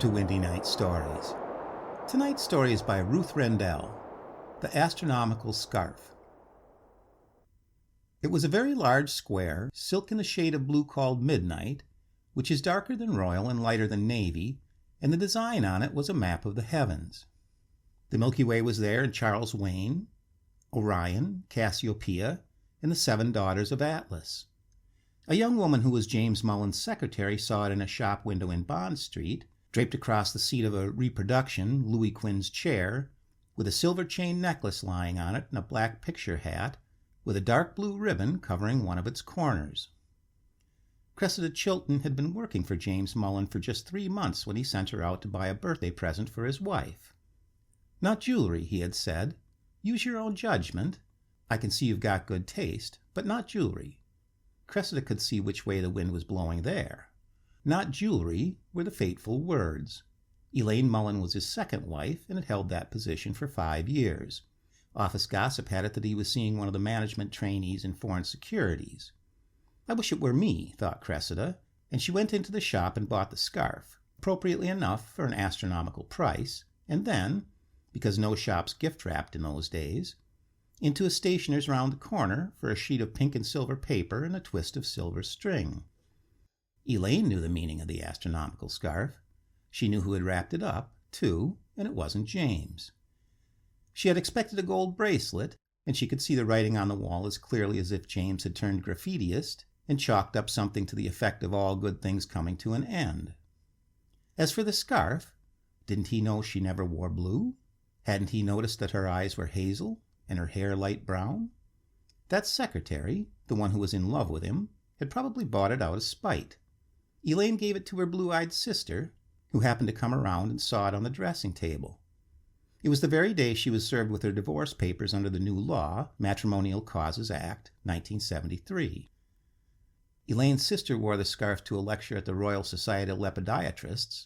to Windy Night Stories. Tonight's story is by Ruth Rendell, The Astronomical Scarf. It was a very large square, silk in a shade of blue called midnight, which is darker than royal and lighter than navy, and the design on it was a map of the heavens. The Milky Way was there, and Charles Wain, Orion, Cassiopeia, and the 7 daughters of Atlas. A young woman who was James Mullen's secretary saw it in a shop window in Bond Street, draped across the seat of a reproduction, Louis Quinn's chair, with a silver chain necklace lying on it and a black picture hat, with a dark blue ribbon covering one of its corners. Cressida Chilton had been working for James Mullen for just 3 months when he sent her out to buy a birthday present for his wife. "Not jewelry," he had said. "Use your own judgment. I can see you've got good taste, but not jewelry." Cressida could see which way the wind was blowing there. Not jewelry were the fateful words. Elaine Mullen was his second wife and had held that position for 5 years. Office gossip had it that he was seeing one of the management trainees in foreign securities. "I wish it were me," thought Cressida, and she went into the shop and bought the scarf, appropriately enough for an astronomical price, and then, because no shops gift-wrapped in those days, into a stationer's round the corner for a sheet of pink and silver paper and a twist of silver string. Elaine knew the meaning of the astronomical scarf. She knew who had wrapped it up, too, and it wasn't James. She had expected a gold bracelet, and she could see the writing on the wall as clearly as if James had turned graffitiist and chalked up something to the effect of all good things coming to an end. As for the scarf, didn't he know she never wore blue? Hadn't he noticed that her eyes were hazel and her hair light brown? That secretary, the one who was in love with him, had probably bought it out of spite. Elaine gave it to her blue-eyed sister, who happened to come around and saw it on the dressing table. It was the very day she was served with her divorce papers under the new law, Matrimonial Causes Act, 1973. Elaine's sister wore the scarf to a lecture at the Royal Society of Lepidiotrists,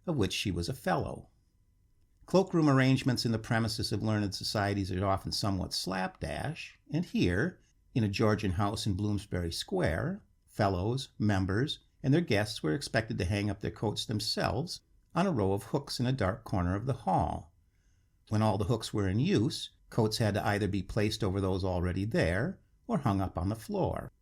of which she was a fellow. Cloakroom arrangements in the premises of learned societies are often somewhat slapdash, and here, in a Georgian house in Bloomsbury Square, fellows, members, and their guests were expected to hang up their coats themselves on a row of hooks in a dark corner of the hall. When all the hooks were in use, coats had to either be placed over those already there or hung up on the floor.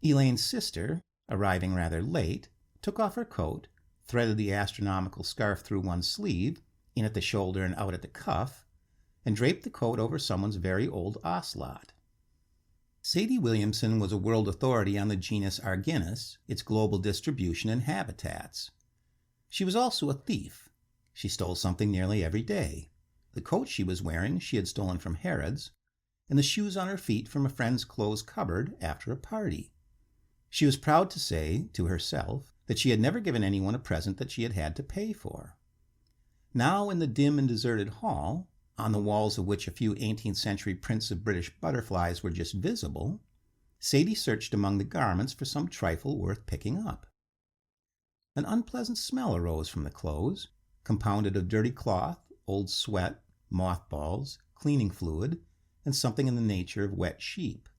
Elaine's sister, arriving rather late, took off her coat, threaded the astronomical scarf through one sleeve, in at the shoulder and out at the cuff, and draped the coat over someone's very old ocelot. Sadie Williamson was a world authority on the genus Argynnis, its global distribution and habitats. She was also a thief. She stole something nearly every day. The coat she was wearing she had stolen from Harrods, and the shoes on her feet from a friend's clothes cupboard after a party. She was proud to say, to herself, that she had never given anyone a present that she had had to pay for. Now in the dim and deserted hall, on the walls of which a few 18th century prints of British butterflies were just visible, Sadie searched among the garments for some trifle worth picking up. An unpleasant smell arose from the clothes, compounded of dirty cloth, old sweat, mothballs, cleaning fluid, and something in the nature of wet sheep.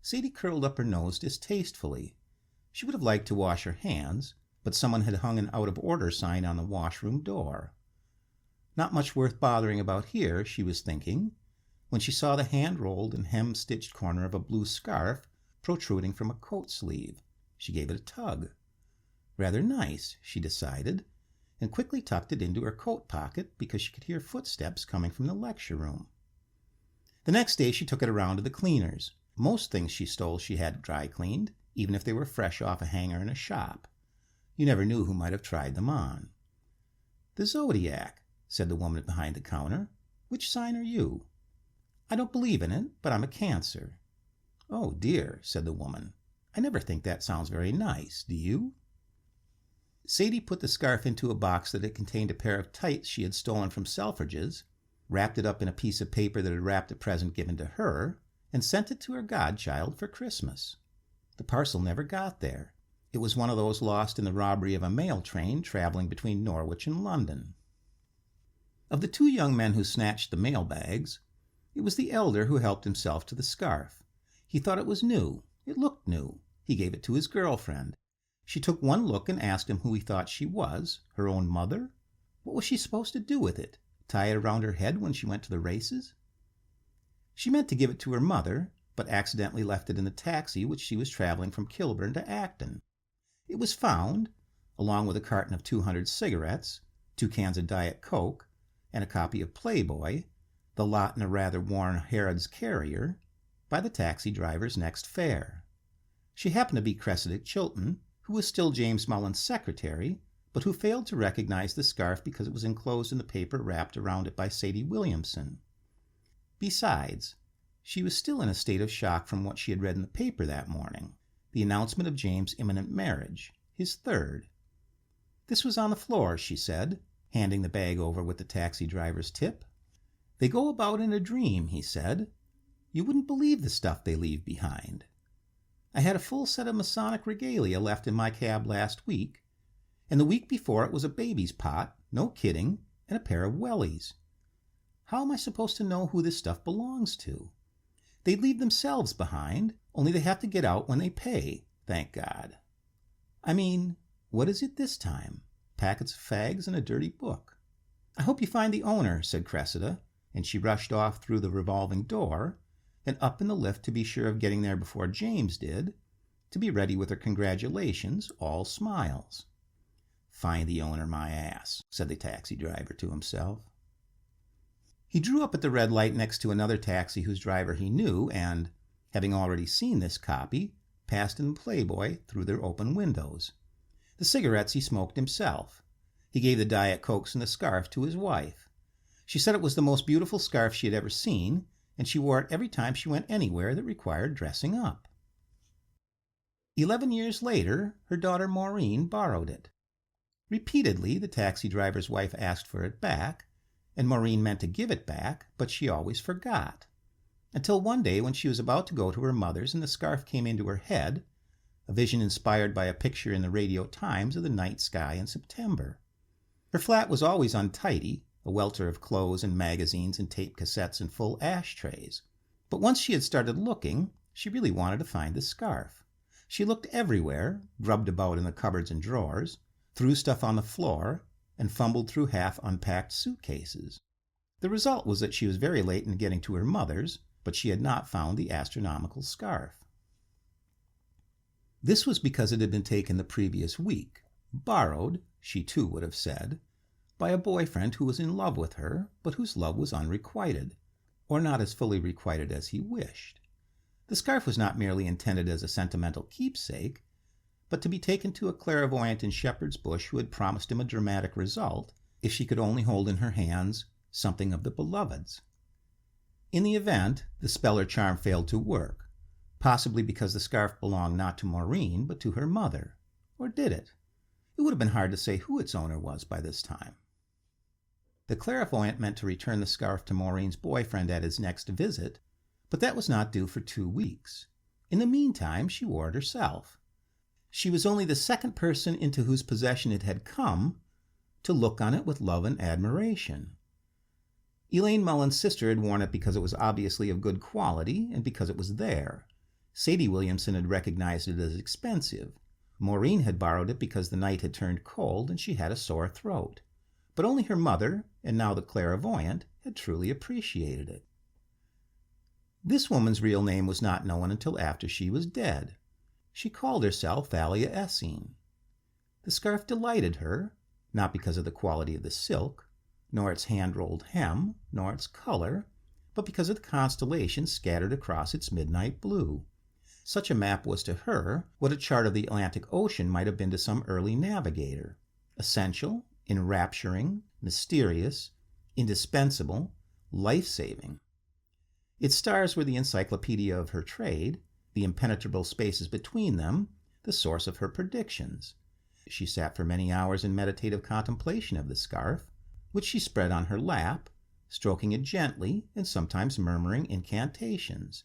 Sadie curled up her nose distastefully. She would have liked to wash her hands, but someone had hung an out-of-order sign on the washroom door. Not much worth bothering about here, she was thinking, when she saw the hand-rolled and hem-stitched corner of a blue scarf protruding from a coat sleeve. She gave it a tug. Rather nice, she decided, and quickly tucked it into her coat pocket because she could hear footsteps coming from the lecture room. The next day she took it around to the cleaners. Most things she stole she had dry cleaned, even if they were fresh off a hanger in a shop. You never knew who might have tried them on. "The Zodiac," said the woman behind the counter. "Which sign are you?" "I don't believe in it, but I'm a Cancer." "Oh, dear," said the woman. "I never think that sounds very nice, do you?" Sadie put the scarf into a box that had contained a pair of tights she had stolen from Selfridge's, wrapped it up in a piece of paper that had wrapped a present given to her, and sent it to her godchild for Christmas. The parcel never got there. It was one of those lost in the robbery of a mail train traveling between Norwich and London. Of the 2 young men who snatched the mail bags, it was the elder who helped himself to the scarf. He thought it was new. It looked new. He gave it to his girlfriend. She took one look and asked him who he thought she was, her own mother? What was she supposed to do with it? Tie it around her head when she went to the races? She meant to give it to her mother, but accidentally left it in the taxi which she was traveling from Kilburn to Acton. It was found, along with a carton of 200 cigarettes, 2 cans of Diet Coke, and a copy of Playboy, the lot in a rather worn Harrods carrier, by the taxi driver's next fare. She happened to be Cressida Chilton, who was still James Mullen's secretary, but who failed to recognize the scarf because it was enclosed in the paper wrapped around it by Sadie Williamson. Besides, she was still in a state of shock from what she had read in the paper that morning, the announcement of James' imminent marriage, his third. This was on the floor, she said, handing the bag over with the taxi driver's tip. They go about in a dream, he said. You wouldn't believe the stuff they leave behind. I had a full set of Masonic regalia left in my cab last week, and the week before it was a baby's pot, no kidding, and a pair of wellies. How am I supposed to know who this stuff belongs to? They'd leave themselves behind, only they have to get out when they pay, thank God. I mean, what is it this time? Packets of fags and a dirty book. I hope you find the owner, said Cressida, and she rushed off through the revolving door and up in the lift to be sure of getting there before James did, to be ready with her congratulations, all smiles. Find the owner, my ass, said the taxi driver to himself. He drew up at the red light next to another taxi whose driver he knew and, having already seen this copy, passed in Playboy through their open windows. The cigarettes he smoked himself. He gave the Diet Cokes and the scarf to his wife. She said it was the most beautiful scarf she had ever seen, and she wore it every time she went anywhere that required dressing up. 11 years later, her daughter Maureen borrowed it. Repeatedly, the taxi driver's wife asked for it back, and Maureen meant to give it back, but she always forgot. Until one day when she was about to go to her mother's and the scarf came into her head, a vision inspired by a picture in the Radio Times of the night sky in September. Her flat was always untidy, a welter of clothes and magazines and tape cassettes and full ashtrays. But once she had started looking, she really wanted to find the scarf. She looked everywhere, grubbed about in the cupboards and drawers, threw stuff on the floor, and fumbled through half-unpacked suitcases. The result was that she was very late in getting to her mother's, but she had not found the astronomical scarf. This was because it had been taken the previous week, borrowed, she too would have said, by a boyfriend who was in love with her, but whose love was unrequited, or not as fully requited as he wished. The scarf was not merely intended as a sentimental keepsake, but to be taken to a clairvoyant in Shepherd's Bush who had promised him a dramatic result if she could only hold in her hands something of the beloved's. In the event, the spell or charm failed to work, possibly because the scarf belonged not to Maureen, but to her mother. Or did it? It would have been hard to say who its owner was by this time. The clairvoyant meant to return the scarf to Maureen's boyfriend at his next visit, but that was not due for 2 weeks. In the meantime, she wore it herself. She was only the second person into whose possession it had come to look on it with love and admiration. Elaine Mullen's sister had worn it because it was obviously of good quality and because it was there. Sadie Williamson had recognized it as expensive. Maureen had borrowed it because the night had turned cold and she had a sore throat. But only her mother, and now the clairvoyant, had truly appreciated it. This woman's real name was not known until after she was dead. She called herself Thalia Essene. The scarf delighted her, not because of the quality of the silk, nor its hand-rolled hem, nor its color, but because of the constellations scattered across its midnight blue. Such a map was to her what a chart of the Atlantic Ocean might have been to some early navigator. Essential, enrapturing, mysterious, indispensable, life-saving. Its stars were the encyclopedia of her trade, the impenetrable spaces between them, the source of her predictions. She sat for many hours in meditative contemplation of the scarf, which she spread on her lap, stroking it gently and sometimes murmuring incantations.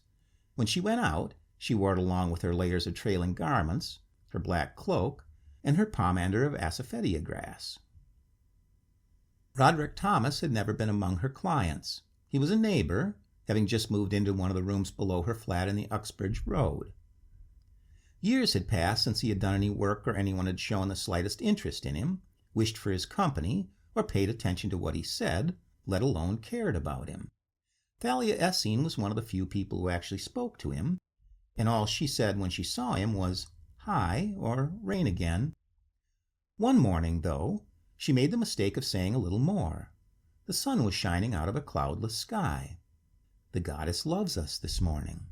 When she went out, she wore it along with her layers of trailing garments, her black cloak, and her pomander of asafoetida grass. Roderick Thomas had never been among her clients. He was a neighbor, having just moved into one of the rooms below her flat in the Uxbridge Road. Years had passed since he had done any work or anyone had shown the slightest interest in him, wished for his company, or paid attention to what he said, let alone cared about him. Thalia Essene was one of the few people who actually spoke to him, and all she said when she saw him was, "Hi," or "Rain again." One morning, though, she made the mistake of saying a little more. The sun was shining out of a cloudless sky. "The goddess loves us this morning."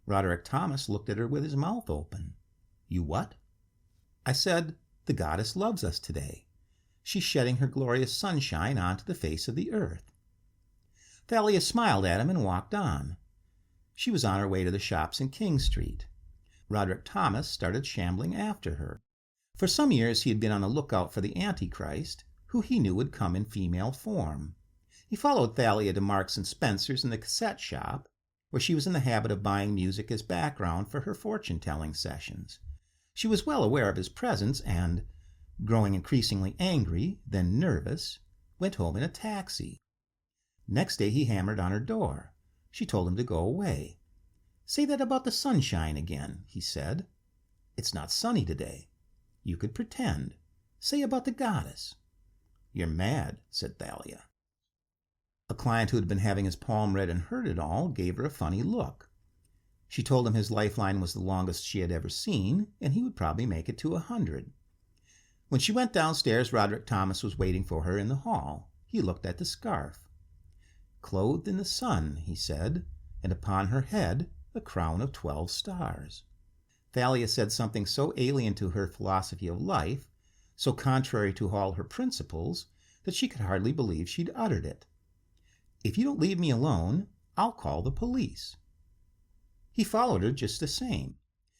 Roderick Thomas looked at her with his mouth open. "You what?" "I said, the goddess loves us today. She's shedding her glorious sunshine onto the face of the earth." Thalia smiled at him and walked on. She was on her way to the shops in King Street. Roderick Thomas started shambling after her. For some years he had been on the lookout for the Antichrist, who he knew would come in female form. He followed Thalia to Marks and Spencer's in the cassette shop, where she was in the habit of buying music as background for her fortune-telling sessions. She was well aware of his presence and, growing increasingly angry, then nervous, went home in a taxi. Next day he hammered on her door. She told him to go away. "Say that about the sunshine again," he said. "It's not sunny today." "You could pretend. Say about the goddess." "You're mad," said Thalia. A client who had been having his palm read and heard it all gave her a funny look. She told him his lifeline was the longest she had ever seen, and he would probably make it to 100. When she went downstairs, Roderick Thomas was waiting for her in the hall. He looked at the scarf. "Clothed in the sun," he said, "and upon her head a crown of 12 stars." Thalia said something so alien to her philosophy of life, so contrary to all her principles, that she could hardly believe she'd uttered it. "If you don't leave me alone, I'll call the police." He followed her just the same.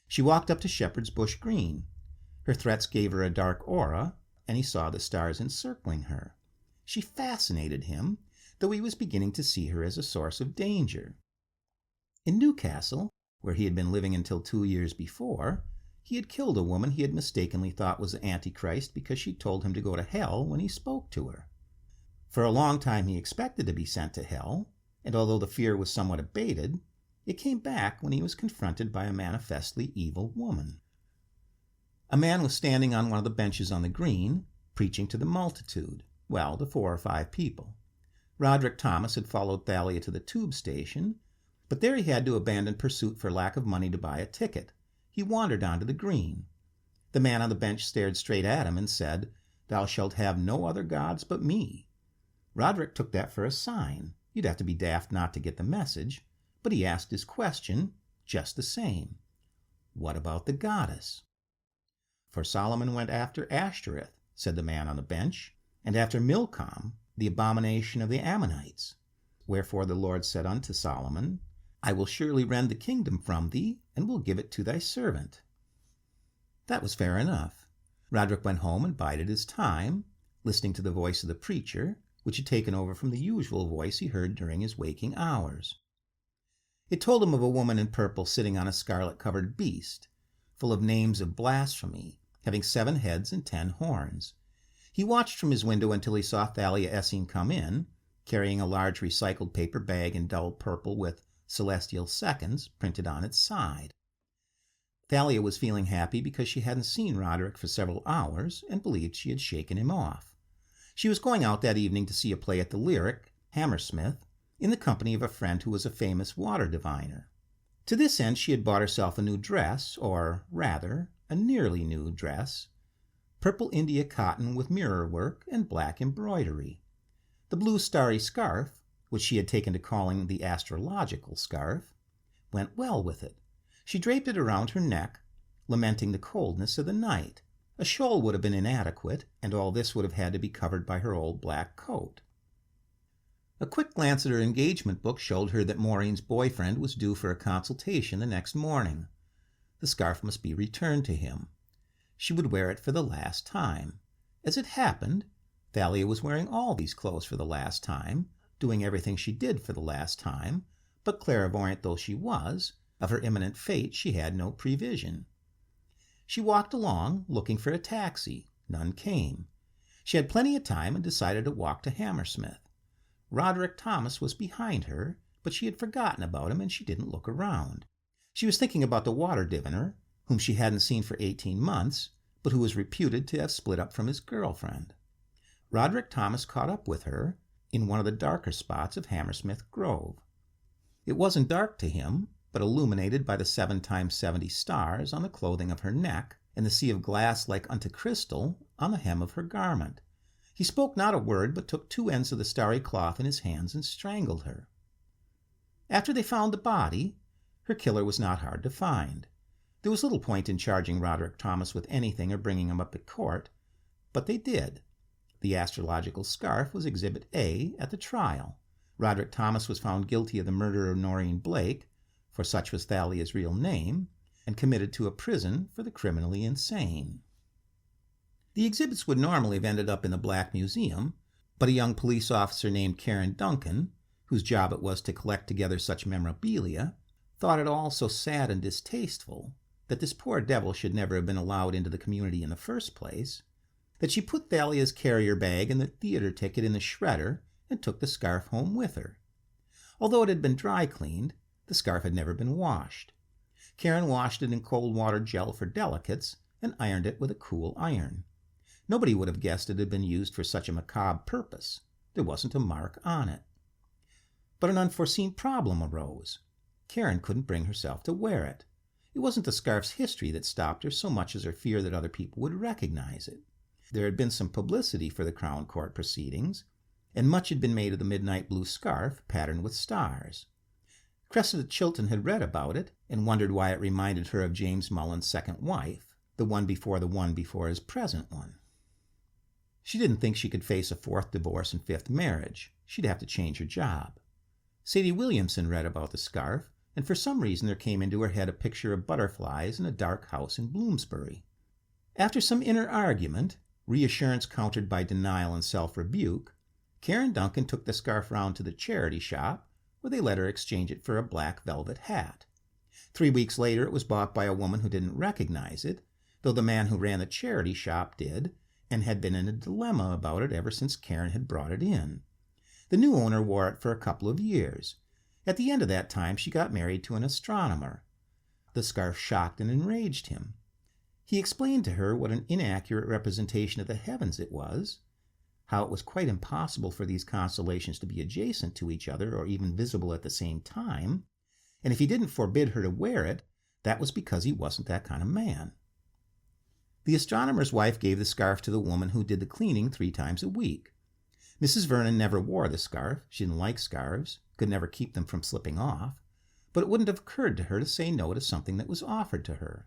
She walked up to Shepherd's Bush Green. Her threats gave her a dark aura, and he saw the stars encircling her. She fascinated him, though he was beginning to see her as a source of danger. In Newcastle, where he had been living until 2 years before, he had killed a woman he had mistakenly thought was the Antichrist because she told him to go to hell when he spoke to her. For a long time he expected to be sent to hell, and although the fear was somewhat abated, it came back when he was confronted by a manifestly evil woman. A man was standing on one of the benches on the green, preaching to the multitude, well, to 4 or 5 people. Roderick Thomas had followed Thalia to the tube station, but there he had to abandon pursuit for lack of money to buy a ticket. He wandered onto the green. The man on the bench stared straight at him and said, "Thou shalt have no other gods but me." Roderick took that for a sign. You'd have to be daft not to get the message, but he asked his question just the same. "What about the goddess?" "For Solomon went after Ashtoreth," said the man on the bench, "and after Milcom, the abomination of the Ammonites. Wherefore the Lord said unto Solomon, I will surely rend the kingdom from thee, and will give it to thy servant." That was fair enough. Roderick went home and bided his time, listening to the voice of the preacher, which had taken over from the usual voice he heard during his waking hours. It told him of a woman in purple sitting on a scarlet-covered beast, full of names of blasphemy, having 7 heads and 10 horns. He watched from his window until he saw Thalia Essene come in, carrying a large recycled paper bag in dull purple with Celestial Seconds printed on its side. Thalia was feeling happy because she hadn't seen Roderick for several hours and believed she had shaken him off. She was going out that evening to see a play at the Lyric, Hammersmith, in the company of a friend who was a famous water diviner. To this end she had bought herself a new dress, or rather, a nearly new dress, purple India cotton with mirror work and black embroidery. The blue starry scarf, which she had taken to calling the astrological scarf, went well with it. She draped it around her neck, lamenting the coldness of the night. A shawl would have been inadequate, and all this would have had to be covered by her old black coat. A quick glance at her engagement book showed her that Maureen's boyfriend was due for a consultation the next morning. The scarf must be returned to him. She would wear it for the last time. As it happened, Thalia was wearing all these clothes for the last time, doing everything she did for the last time, but clairvoyant though she was, of her imminent fate she had no prevision. She walked along, looking for a taxi. None came. She had plenty of time and decided to walk to Hammersmith. Roderick Thomas was behind her, but she had forgotten about him and she didn't look around. She was thinking about the water diviner, whom she hadn't seen for 18 months, but who was reputed to have split up from his girlfriend. Roderick Thomas caught up with her in one of the darker spots of Hammersmith Grove. It wasn't dark to him, but illuminated by the 7 times 70 stars on the clothing of her neck and the sea of glass like unto crystal on the hem of her garment. He spoke not a word, but took 2 ends of the starry cloth in his hands and strangled her. After they found the body, her killer was not hard to find. There was little point in charging Roderick Thomas with anything or bringing him up at court, but they did. The astrological scarf was Exhibit A at the trial. Roderick Thomas was found guilty of the murder of Noreen Blake, for such was Thalia's real name, and committed to a prison for the criminally insane. The exhibits would normally have ended up in the Black Museum, but a young police officer named Karen Duncan, whose job it was to collect together such memorabilia, thought it all so sad and distasteful that this poor devil should never have been allowed into the community in the first place, that she put Thalia's carrier bag and the theater ticket in the shredder and took the scarf home with her. Although it had been dry cleaned, the scarf had never been washed. Karen washed it in cold water gel for delicates and ironed it with a cool iron. Nobody would have guessed it had been used for such a macabre purpose. There wasn't a mark on it. But an unforeseen problem arose. Karen couldn't bring herself to wear it. It wasn't the scarf's history that stopped her so much as her fear that other people would recognize it. There had been some publicity for the Crown Court proceedings, and much had been made of the midnight blue scarf patterned with stars. Cressida Chilton had read about it and wondered why it reminded her of James Mullen's second wife, the one before his present one. She didn't think she could face a 4th divorce and 5th marriage. She'd have to change her job. Sadie Williamson read about the scarf, and for some reason there came into her head a picture of butterflies in a dark house in Bloomsbury. After some inner argument, reassurance countered by denial and self-rebuke, Karen Duncan took the scarf round to the charity shop, where they let her exchange it for a black velvet hat. 3 weeks later it was bought by a woman who didn't recognize it, though the man who ran the charity shop did, and had been in a dilemma about it ever since Karen had brought it in. The new owner wore it for a couple of years. At the end of that time she got married to an astronomer. The scarf shocked and enraged him. He explained to her what an inaccurate representation of the heavens it was, how it was quite impossible for these constellations to be adjacent to each other or even visible at the same time, and if he didn't forbid her to wear it, that was because he wasn't that kind of man. The astronomer's wife gave the scarf to the woman who did the cleaning 3 times a week. Mrs. Vernon never wore the scarf. She didn't like scarves, could never keep them from slipping off, but it wouldn't have occurred to her to say no to something that was offered to her.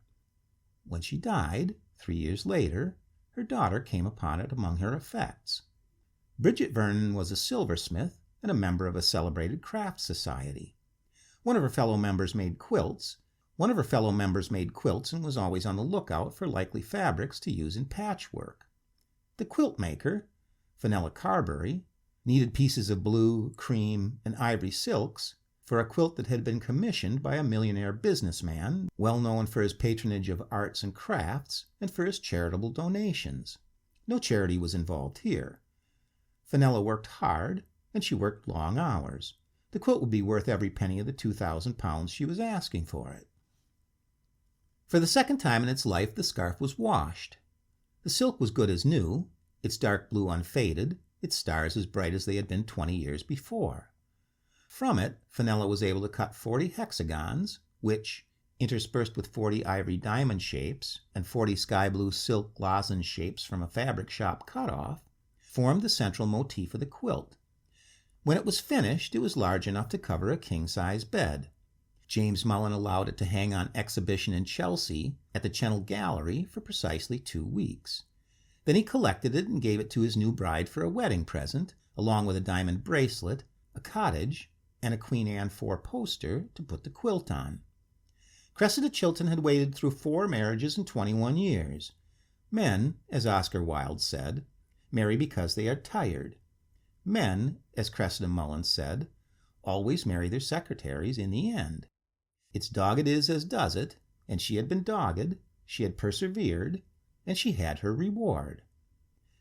When she died, 3 years later, her daughter came upon it among her effects. Bridget Vernon was a silversmith and a member of a celebrated craft society. One of her fellow members made quilts and was always on the lookout for likely fabrics to use in patchwork. The quilt maker, Fenella Carberry, needed pieces of blue, cream, and ivory silks for a quilt that had been commissioned by a millionaire businessman, well known for his patronage of arts and crafts and for his charitable donations. No charity was involved here. Fenella worked hard, and she worked long hours. The quilt would be worth every penny of the £2,000 she was asking for it. For the second time in its life, the scarf was washed. The silk was good as new, its dark blue unfaded, its stars as bright as they had been 20 years before. From it, Fenella was able to cut 40 hexagons, which, interspersed with 40 ivory diamond shapes and 40 sky blue silk lozenge shapes from a fabric shop cutoff, formed the central motif of the quilt. When it was finished, it was large enough to cover a king-size bed. James Mullen allowed it to hang on exhibition in Chelsea at the Channel Gallery for precisely 2 weeks. Then he collected it and gave it to his new bride for a wedding present, along with a diamond bracelet, a cottage, and a Queen Anne 4 poster to put the quilt on. Cressida Chilton had waited through 4 marriages in 21 years. Men, as Oscar Wilde said, marry because they are tired. Men, as Cressida Mullins said, always marry their secretaries in the end. It's dogged is as does it, and she had been dogged, she had persevered, and she had her reward.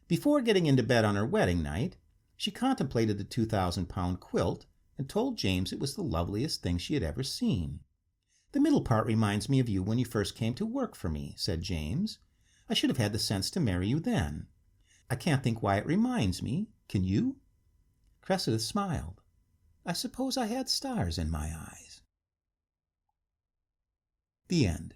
Before getting into bed on her wedding night, she contemplated the £2,000 quilt and told James it was the loveliest thing she had ever seen. "The middle part reminds me of you when you first came to work for me," said James. "I should have had the sense to marry you then. I can't think why it reminds me. Can you?" Cressida smiled. "I suppose I had stars in my eyes." The end.